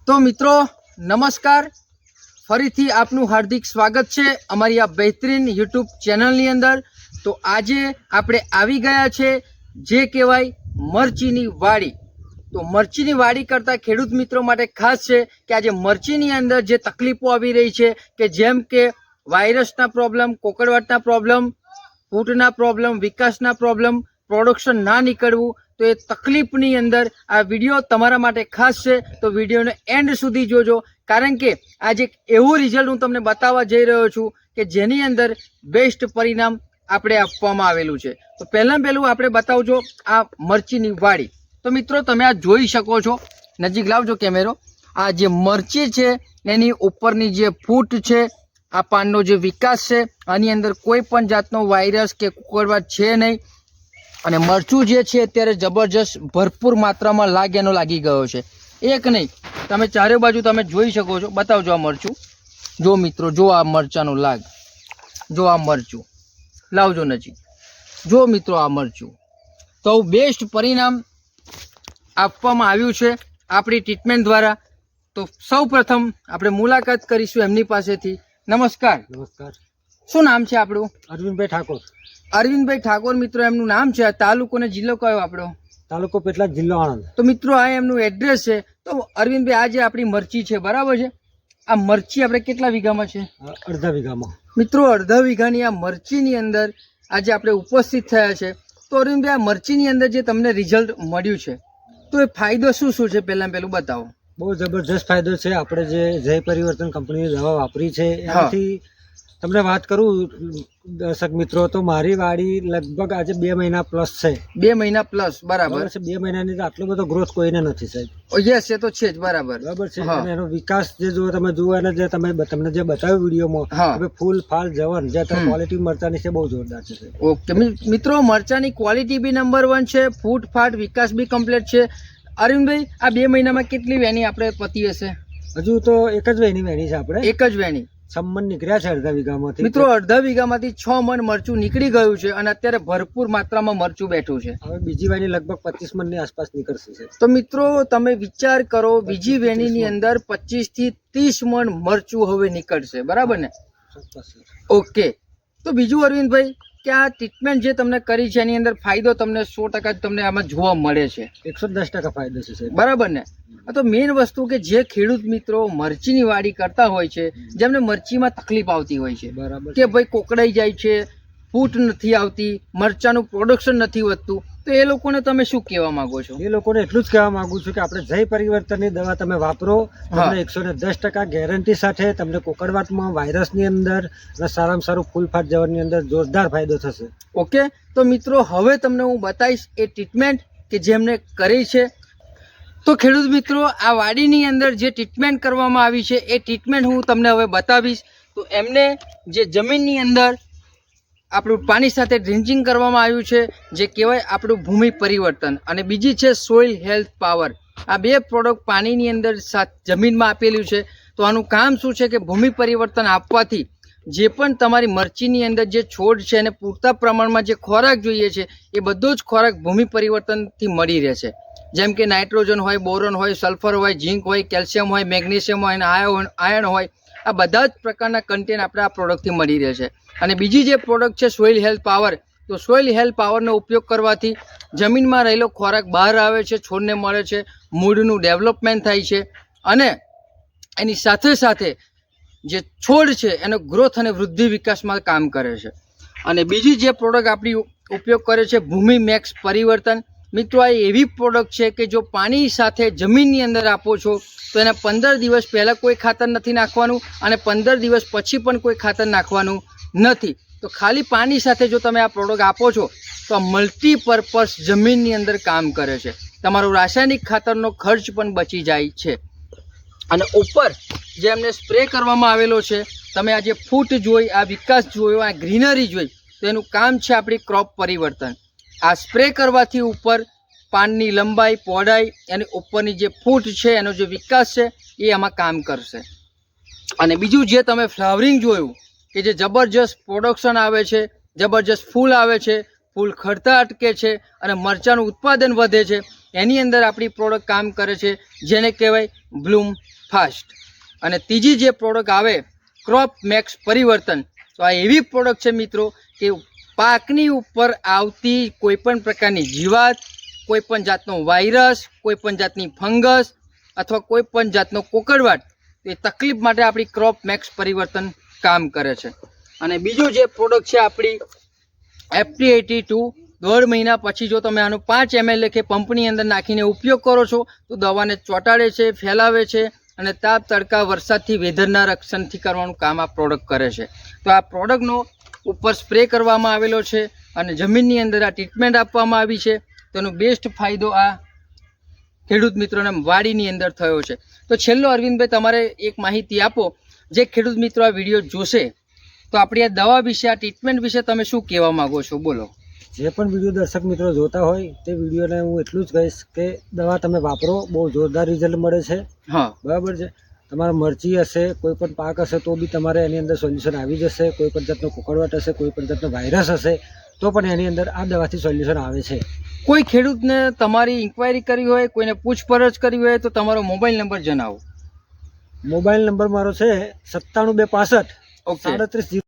તો મિત્રો નમસ્કાર, ફરીથી આપનું હાર્દિક સ્વાગત છે અમારી આ બહેતરીન યુટ્યુબ ચેનલની અંદર। તો આજે આપણે આવી ગયા છે જે કહેવાય મરચીની વાડી। તો મરચીની વાડી કરતા ખેડૂત મિત્રો માટે ખાસ છે કે આજે મરચીની અંદર જે તકલીફો આવી રહી છે કે જેમ કે વાયરસના પ્રોબ્લેમ, કોકડવાટના પ્રોબ્લેમ, ફૂટના પ્રોબ્લેમ, વિકાસના પ્રોબ્લેમ, પ્રોડક્શન ના નીકળવું, તો એ તકલીફની અંદર આ વિડીયો તમારા માટે ખાસ છે। તો વિડીયોને એન્ડ સુધી જોજો, કારણ કે આજે એક એવું રિઝલ્ટ હું તમને બતાવવા જઈ રહ્યો છું કે જેની અંદર બેસ્ટ પરિણામ આપણે આપવામાં આવેલું છે। તો પહેલું આપણે બતાવજો આ મરચીની વાડી। તો મિત્રો તમે આ જોઈ શકો છો, નજીક લાવજો કેમેરો। આ જે મરચી છે એની ઉપરની જે ફૂટ છે, આ પાનનો જે વિકાસ છે, આની અંદર કોઈ પણ જાતનો વાયરસ કે કુકરવાટ છે નહીં, અને મરચું જે છે અત્યારે જબરજસ્ત ભરપૂર માત્રામાં લાગી ગયો છે। એક નહીં, તમે ચારે બાજુ તમે જોઈ શકો છો। બતાવજો આ મરચું, જો મિત્રો, જો આ મરચાનું લાગ, જો આ મરચું, લાવજો નજીક, જો મિત્રો આ મરચું। તો બેસ્ટ પરિણામ આપવામાં આવ્યું છે આપણી ટ્રીટમેન્ટ દ્વારા। તો સૌ પ્રથમ આપણે મુલાકાત કરીશું એમની પાસેથી। નમસ્કાર। નમસ્કાર। શું નામ છે આપણું? અરવિંદભાઈ ઠાકોર। અરવિંદભાઈ ઠાકોર મિત્રો એમનું નામ છે। તાલુકો અને જિલ્લો કયો આપણો? તાલુકો પેટલાદ, જિલ્લો આણંદ। તો મિત્રો આ એમનું એડ્રેસ છે। તો અરવિંદભાઈ, આ જે આપણી મરચી છે, બરાબર છે, આ મરચી આપણે કેટલા વીઘામાં છે? અડધા વીઘામાં। મિત્રો અડધા વીઘાની આ મરચીની અંદર આજે આપણે ઉપસ્થિત થયા છે। તો અરવિંદભાઈ, આ મરચીની અંદર જે તમને રિઝલ્ટ મળ્યું છે, તો એ ફાયદો શું શું છે પહેલું બતાવો। બહુ જબરજસ્ત ફાયદો છે। આપણે જે જય પરિવર્તન કંપનીની દવા વાપરી છે એનાથી તમને વાત કરું દર્શક મિત્રો, તો મારી વાડી લગભગ આજે 2 મહિના પ્લસ છે। 2 મહિના પ્લસ, બરાબર છે। 2 મહિનાની તો આટલો બધો ગ્રોથ કોઈને નથી સાહેબ। યસ, એ તો છે જ, બરાબર છે। અને એનો વિકાસ જે તમે જુઓ અને જે તમને જે બતાવ્યું વિડીયોમાં, ફૂલ ફાલ જવન જે ક્વોલિટી મરચાની છે બહુ જોરદાર છે। ઓકે મિત્રો, મરચાની ક્વોલિટી બી નંબર 1 છે, ફૂટ ફાટ વિકાસ બી કમ્પ્લીટ છે। અરવિંદભાઈ, આ 2 મહિનામાં કેટલી વેણી આપણે પતી હશે? હજુ તો એક જ વેણી છે આપણે, એક જ વેણી। 6 મણ નીકળ્યા છે અડધા વીઘામાંથી। મિત્રો અડધા વીઘામાંથી 6 મણ મરચું નીકળી ગયું છે અને અત્યારે ભરપૂર માત્રામાં મરચું બેઠું છે। હવે બીજી વેણી લગભગ 25 મણની આસપાસ નીકળશે। તો મિત્રો તમે વિચાર કરો, બીજી વેણીની અંદર 25 થી 30 મણ મરચું હવે નીકળશે, બરાબર ને? ઓકે। તો બીજું અરવિંદભાઈ, કે આ ટ્રીટમેન્ટ જે તમને કરી છે એની અંદર ફાયદો તમને 100% તમને આમાં જોવા મળે છે? 110% ફાયદો છે, બરાબર ને? આ તો મેઇન વસ્તુ કે જે ખેડૂત મિત્રો મરચીની વાડી કરતા હોય છે, જેમને મરચીમાં તકલીફ આવતી હોય છે, બરાબર, કે ભાઈ કોકડાઈ જાય છે, ફૂટ નથી આવતી, મરચાનું પ્રોડક્શન નથી વધતું, તો એ લોકોને તમે શું કહેવા માંગો છો? એ લોકોને એટલું જ કહેવા માંગુ છું કે આપણે જય પરિવર્તનની દવા તમે વાપરો, તમને 110% ગેરંટી સાથે તમને કોકડવાટમાં, વાયરસની અંદર અને સારામાં સારું ફૂલફાટ જવરની અંદર જોરદાર ફાયદો થશે। ઓકે। તો મિત્રો હવે તમને હું બતાવીશ એ ટ્રીટમેન્ટ કે જેમને કરી છે। તો ખેડૂત મિત્રો, આ વાડીની અંદર જે ટ્રીટમેન્ટ કરવામાં આવી છે એ ટ્રીટમેન્ટ હું તમને હવે બતાવીશ। તો એમને જે જમીનની અંદર આપણું પાણી સાથે ડ્રિન્ચિંગ કરવામાં આવ્યું છે, જે કહેવાય આપણું ભૂમિ પરિવર્તન, અને બીજી છે સોઇલ હેલ્થ પાવર। આ 2 પ્રોડક્ટ પાણીની અંદર જમીનમાં આપેલું છે। તો આનું કામ શું છે કે ભૂમિ પરિવર્તન આપવાથી જે પણ તમારી મરચીની અંદર જે છોડ છે એને પૂરતા પ્રમાણમાં જે ખોરાક જોઈએ છે એ બધો જ ખોરાક ભૂમિ પરિવર્તનથી મળી રહેશે। જેમ કે નાઇટ્રોજન હોય, બોરોન હોય, સલ્ફર હોય, ઝીંક હોય, કેલ્શિયમ હોય, મેગ્નેશિયમ હોય અને આયર્ન હોય, આ બધા જ પ્રકારના કન્ટેન્ટ આપણે આ પ્રોડક્ટથી મળી રહેશે। અને બીજી જે પ્રોડક્ટ છે સોઇલ હેલ્થ પાવર, તો સોઇલ હેલ્થ પાવરનો ઉપયોગ કરવાથી જમીનમાં રહેલો ખોરાક બહાર આવે છે, છોડને મળે છે, મૂળનું ડેવલપમેન્ટ થાય છે, અને એની સાથે સાથે જે છોડ છે એનો ગ્રોથ અને વૃદ્ધિ વિકાસમાં કામ કરે છે। અને બીજી જે પ્રોડક્ટ આપણી ઉપયોગ કરે છે ભૂમિ મેક્સ પરિવર્તન। મિત્રો આ એવી પ્રોડક્ટ છે કે જો પાણી સાથે જમીનની અંદર આપો છો તો એના 15 દિવસ પહેલાં કોઈ ખાતર નથી નાખવાનું અને 15 દિવસ પછી પણ કોઈ ખાતર નાખવાનું નથી। તો ખાલી પાણી સાથે જો તમે આ પ્રોડક્ટ આપો છો તો આ મલ્ટીપર્પઝ જમીનની અંદર કામ કરે છે, તમારો રાસાયણિક ખાતરનો ખર્ચ પણ બચી જાય છે। અને ઉપર જે એમને સ્પ્રે કરવામાં આવેલો છે, તમે આ જે ફૂટ જોઈ, આ વિકાસ જોયો, આ ગ્રીનરી જોઈ, તો એનું કામ છે આપણી ક્રોપ પરિવર્તન। આ સ્પ્રે કરવાથી ઉપર પાનની લંબાઈ, પહોળાઈ, એની ઉપરની જે ફૂટ છે એનો જે વિકાસ છે એ આમાં કામ કરશે। અને બીજું જે તમે ફ્લાવરિંગ જોયું કે જે જબરજસ્ત પ્રોડક્શન આવે છે, જબરજસ્ત ફૂલ આવે છે, ફૂલ ખરતા અટકે છે અને મરચાનું ઉત્પાદન વધે છે, એની અંદર આપણી પ્રોડક્ટ કામ કરે છે, જેને કહેવાય બ્લૂમ ફાસ્ટ. અને ત્રીજી જે પ્રોડક્ટ આવે ક્રોપ મેક્સ પરિવર્તન, તો આ એવી પ્રોડક્ટ છે મિત્રો કે પાકની ઉપર આવતી કોઈપણ પ્રકારની જીવાત, કોઈપણ જાતનો વાયરસ, કોઈપણ જાતની ફંગસ અથવા કોઈપણ જાતનો કોકડવાટ, એ તકલીફ માટે આપણી ક્રોપ મેક્સ પરિવર્તન કામ કરે છે. અને બીજું જે પ્રોડક્ટ છે આપણી FT82, 1.5 મહિના પછી જો તમે આનું 5 ml લેખે પંપની અંદર નાખીને ઉપયોગ કરો છો તો દવાને ચોંટાડે છે, ફેલાવે છે અને તાપ, તડકા, વરસાદથી, વેધરના રક્ષણથી કરવાનું કામ આ પ્રોડક્ટ કરે છે. તો આ પ્રોડક્ટનો ઉપર સ્પ્રે કરવામાં આવેલો છે અને જમીનની અંદર આ ટ્રીટમેન્ટ આપવામાં આવી છે. તેનો બેસ્ટ ફાયદો આ ખેડૂત મિત્રોને વાડીની અંદર થયો છે. તો છેલ્લો અરવિંદભાઈ તમારે એક માહિતી આપો, જે ખેડૂત મિત્રો આ વિડીયો જોશે તો આપણી આ દવા વિશે, આ ટ્રીટમેન્ટ વિશે તમે શું કહેવા માંગો છો? બોલો. જે પણ વિડીયો દર્શક મિત્રો જોતા હોય તે વિડીયોને હું એટલું જ કહીશ કે દવા તમે વાપરો, બહુ જોરદાર રિઝલ્ટ મળે છે. હા, બરાબર છે. તમારે મરચી હશે, કોઈ પણ પાક હશે તો બી તમારે એની અંદર સોલ્યુશન આવી જશે. કોઈ પણ જાતનો કોકડવાટ હશે, કોઈ પણ જાતનો વાયરસ હશે તો પણ એની અંદર આ દવાથી સોલ્યુશન આવે છે. કોઈ ખેડૂતને તમારી ઇન્ક્વાયરી કરવી હોય, કોઈને પૂછપરછ કરવી હોય તો તમારો મોબાઈલ નંબર જણાવો. મોબાઈલ નંબર મારો છે 97 265 ઓકે. 37